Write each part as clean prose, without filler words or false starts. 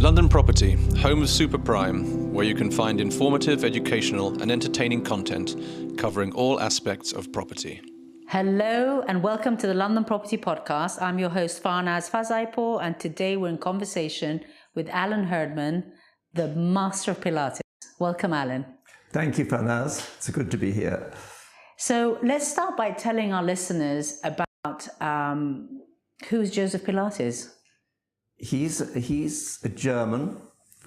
London Property, home of Super Prime, where you can find informative, educational and entertaining content covering all aspects of property. Hello and welcome to the London Property Podcast. I'm your host Farnaz Fazaipour, and today we're in conversation with Alan Herdman, the master of Pilates. Welcome, Alan. Thank you, Farnaz. It's good to be here. So let's start by telling our listeners about who's Joseph Pilates. He's a German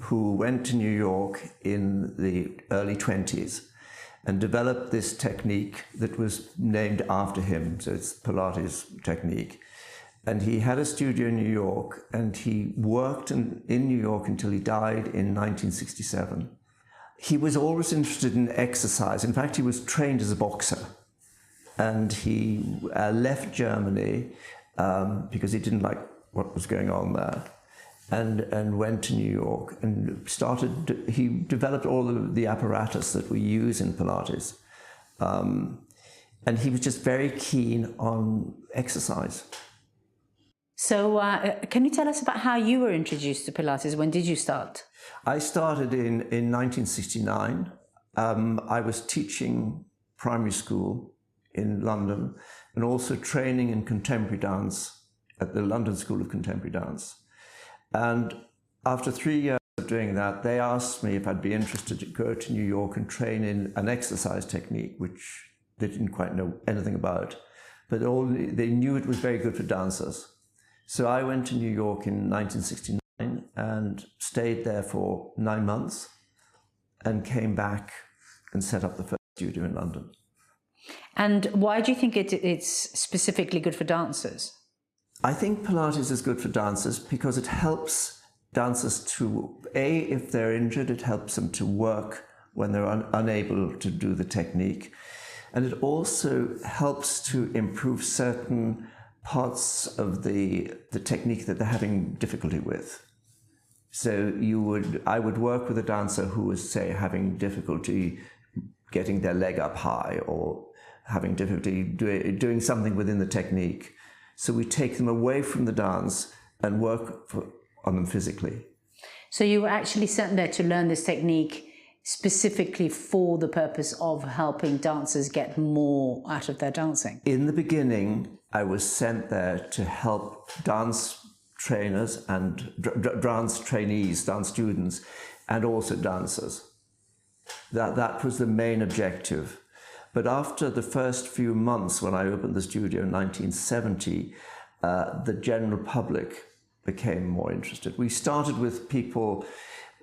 who went to New York in the early 20s and developed this technique that was named after him. So it's Pilates technique. And he had a studio in New York, and he worked in New York until he died in 1967. He was always interested in exercise. In fact, he was trained as a boxer. And he left Germany because he didn't like what was going on there, and went to New York and he developed all of the apparatus that we use in Pilates. And he was just very keen on exercise. So can you tell us about how you were introduced to Pilates? When did you start? I started in 1969. I was teaching primary school in London and also training in contemporary dance at the London School of Contemporary Dance. And after 3 years of doing that, they asked me if I'd be interested to go to New York and train in an exercise technique, which they didn't quite know anything about, but they knew it was very good for dancers. So I went to New York in 1969 and stayed there for 9 months and came back and set up the first studio in London. And why do you think it's specifically good for dancers? I think Pilates is good for dancers because it helps dancers to, if they're injured, it helps them to work when they're unable to do the technique. And it also helps to improve certain parts of the technique that they're having difficulty with. So I would work with a dancer who was, say, having difficulty getting their leg up high or having difficulty doing something within the technique. So we take them away from the dance and work on them physically. So you were actually sent there to learn this technique specifically for the purpose of helping dancers get more out of their dancing? In the beginning, I was sent there to help dance trainers and dance trainees, dance students, and also dancers. That was the main objective. But after the first few months, when I opened the studio in 1970, the general public became more interested. We started with people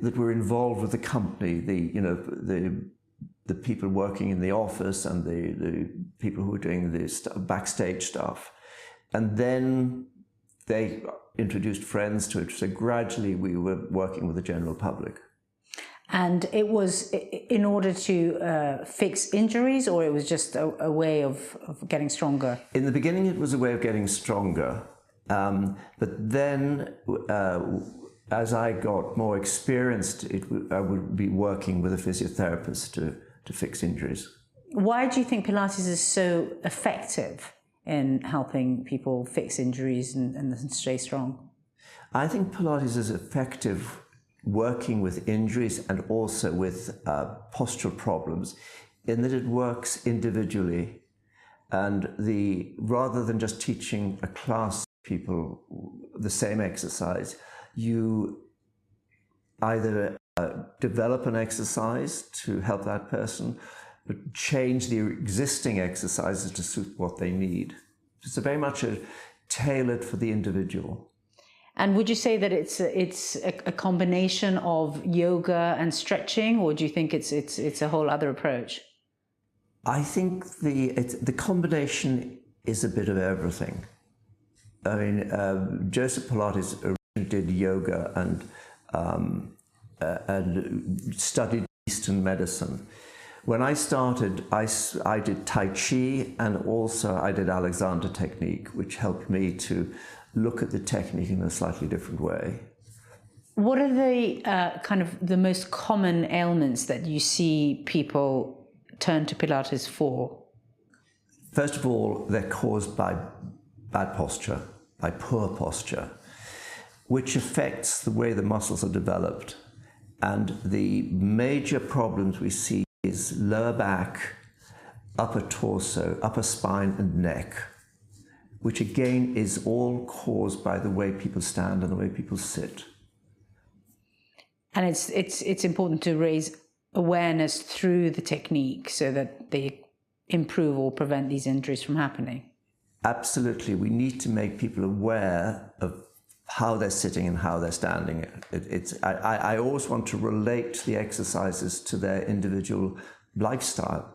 that were involved with the company, the people working in the office and the people who were doing the backstage stuff. And then they introduced friends to it. So gradually we were working with the general public. And it was in order to fix injuries, or it was just a way of getting stronger? In the beginning, it was a way of getting stronger. But then, as I got more experienced, I would be working with a physiotherapist to fix injuries. Why do you think Pilates is so effective in helping people fix injuries and stay strong? I think Pilates is effective working with injuries and also with postural problems, in that it works individually, and rather than just teaching a class of people the same exercise, you either develop an exercise to help that person, but change the existing exercises to suit what they need. It's very much tailored for the individual. And would you say that it's a combination of yoga and stretching, or do you think it's a whole other approach? I think the combination is a bit of everything. I mean, Joseph Pilates originally did yoga and studied Eastern medicine. When I started, I did Tai Chi, and also I did Alexander technique, which helped me to look at the technique in a slightly different way. What are the kind of the most common ailments that you see people turn to Pilates for? First of all, they're caused by bad posture, by poor posture. which affects the way the muscles are developed. And the major problems we see is lower back, upper torso, upper spine and neck, which again is all caused by the way people stand and the way people sit. And it's important to raise awareness through the technique so that they improve or prevent these injuries from happening. Absolutely. We need to make people aware of how they're sitting and how they're standing. I always want to relate the exercises to their individual lifestyle.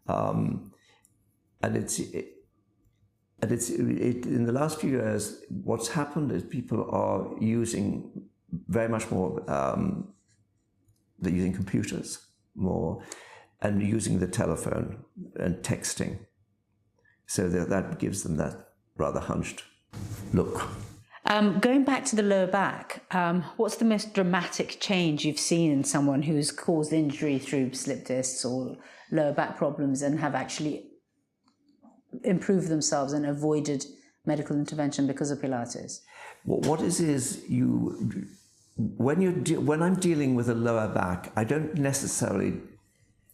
And in the last few years, what's happened is people are using very much more, they're using computers more and using the telephone and texting. So that gives them that rather hunched look. Going back to the lower back, what's the most dramatic change you've seen in someone who's caused injury through slip discs or lower back problems and have actually improved themselves and avoided medical intervention because of Pilates? What is when I'm dealing with a lower back, I don't necessarily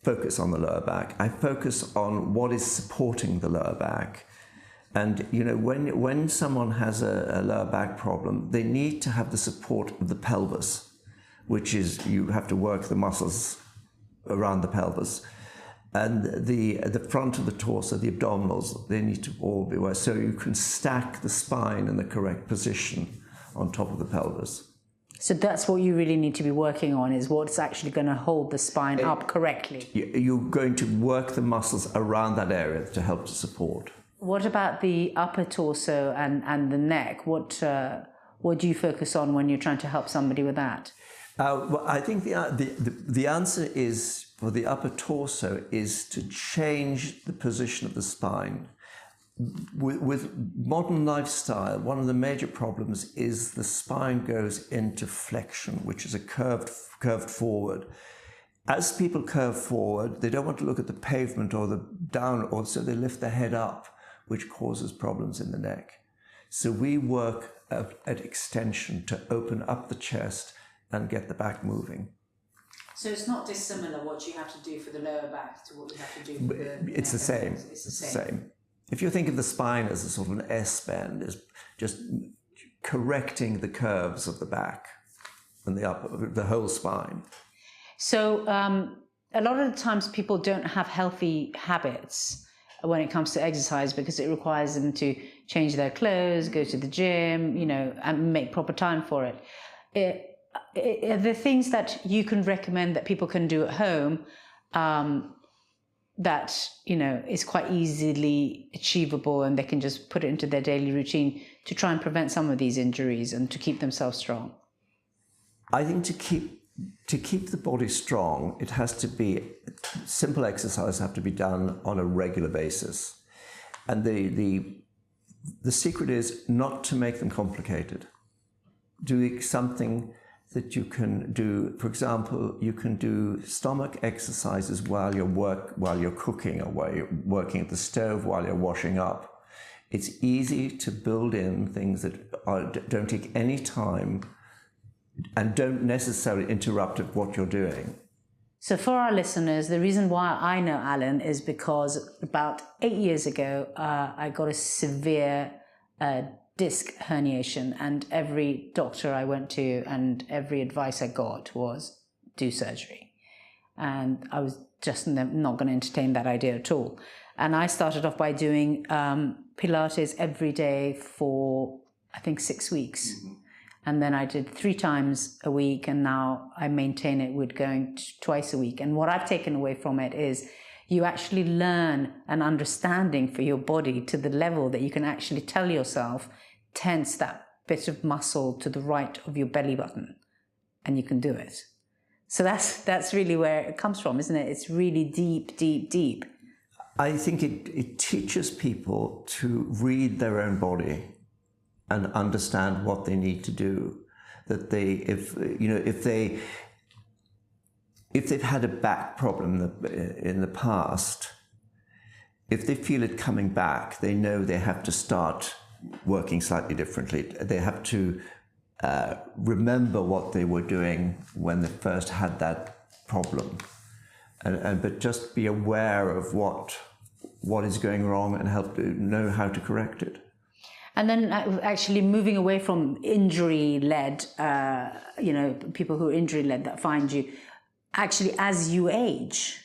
focus on the lower back. I focus on what is supporting the lower back. And when someone has a lower back problem, they need to have the support of the pelvis, which is you have to work the muscles around the pelvis. And the front of the torso, the abdominals, they need to all be worked. So you can stack the spine in the correct position on top of the pelvis. So that's what you really need to be working on, is what's actually going to hold the spine up correctly. You're going to work the muscles around that area to help to support. What about the upper torso and the neck? What do you focus on when you're trying to help somebody with that? Well, I think the answer is, for the upper torso, is to change the position of the spine. With modern lifestyle, one of the major problems is the spine goes into flexion, which is a curved forward. As people curve forward, they don't want to look at the pavement or the down, or so they lift their head up, which causes problems in the neck. So we work at extension to open up the chest and get the back moving. So it's not dissimilar what you have to do for the lower back to what you have to do for the It's the same. It's the same. If you think of the spine as a sort of an S-bend, it's just correcting the curves of the back and the whole spine. So a lot of the times people don't have healthy habits when it comes to exercise because it requires them to change their clothes, go to the gym, and make proper time for it. The things that you can recommend that people can do at home that is quite easily achievable and they can just put it into their daily routine to try and prevent some of these injuries and to keep themselves strong? I think to keep the body strong, it has to be simple exercises have to be done on a regular basis, and the secret is not to make them complicated. Doing something that you can do. For example, you can do stomach exercises while you're cooking, or while you're working at the stove, while you're washing up. It's easy to build in things that don't take any time and don't necessarily interrupt what you're doing. So for our listeners, the reason why I know Alan is because about 8 years ago, I got a severe disc herniation, and every doctor I went to and every advice I got was do surgery. And I was just not going to entertain that idea at all. And I started off by doing Pilates every day for, I think, 6 weeks. Mm-hmm. And then I did 3 times a week, and now I maintain it with going twice a week. And what I've taken away from it is you actually learn an understanding for your body to the level that you can actually tell yourself, tense that bit of muscle to the right of your belly button, and you can do it. So that's really where it comes from, isn't it? It's really deep, deep, deep. I think it teaches people to read their own body and understand what they need to do. That if they've had a back problem in the past, if they feel it coming back, they know they have to start working slightly differently. They have to remember what they were doing when they first had that problem, but just be aware of what is going wrong and help to know how to correct it. And then actually moving away from injury-led, people who are injury-led that find you, actually as you age,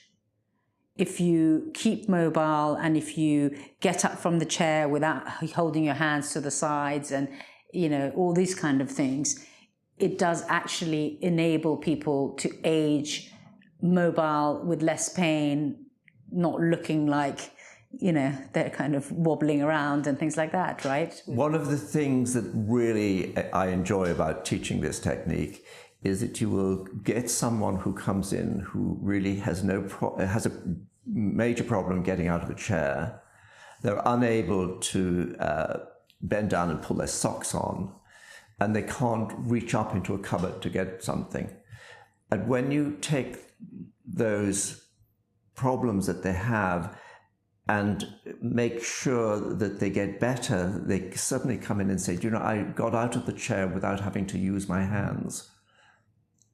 if you keep mobile and if you get up from the chair without holding your hands to the sides and, all these kind of things, it does actually enable people to age mobile with less pain, not looking like, they're kind of wobbling around and things like that, right? One of the things that really I enjoy about teaching this technique is that you will get someone who comes in who really has has a major problem getting out of a chair. They're unable to bend down and pull their socks on, and they can't reach up into a cupboard to get something. And when you take those problems that they have and make sure that they get better, they suddenly come in and say, I got out of the chair without having to use my hands.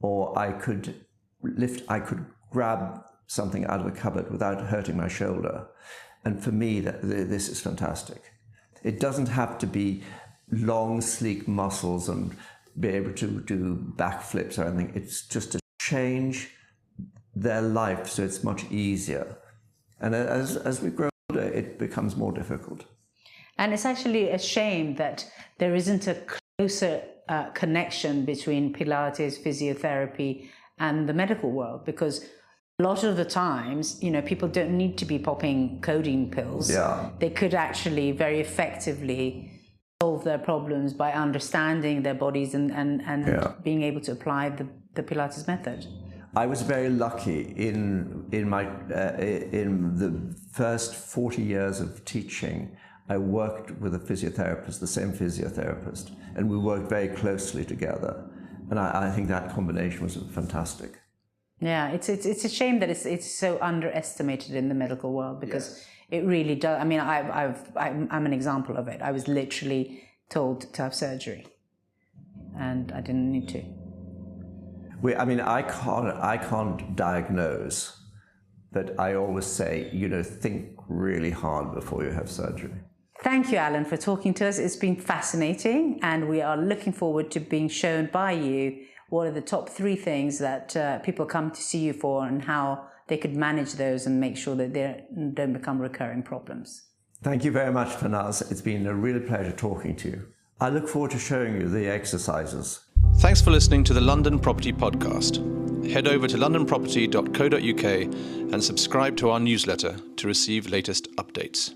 Or I could grab something out of a cupboard without hurting my shoulder. And for me, this is fantastic. It doesn't have to be long, sleek muscles and be able to do backflips or anything. It's just to change their life so it's much easier. And as we grow older, it becomes more difficult. And it's actually a shame that there isn't a closer connection between Pilates, physiotherapy, and the medical world, because a lot of the times, people don't need to be popping codeine pills. Yeah. They could actually very effectively solve their problems by understanding their bodies and being able to apply the Pilates method. I was very lucky in the first 40 years of teaching. I worked with a physiotherapist, the same physiotherapist, and we worked very closely together. And I think that combination was fantastic. Yeah, it's a shame that it's so underestimated in the medical world, because it really does. I mean, I'm an example of it. I was literally told to have surgery, and I didn't need to. I can't diagnose, but I always say, think really hard before you have surgery. Thank you, Alan, for talking to us. It's been fascinating, and we are looking forward to being shown by you what are the top 3 things that people come to see you for, and how they could manage those and make sure that they don't become recurring problems. Thank you very much, Farnaz. It's been a real pleasure talking to you. I look forward to showing you the exercises. Thanks for listening to the London Property Podcast. Head over to londonproperty.co.uk and subscribe to our newsletter to receive latest updates.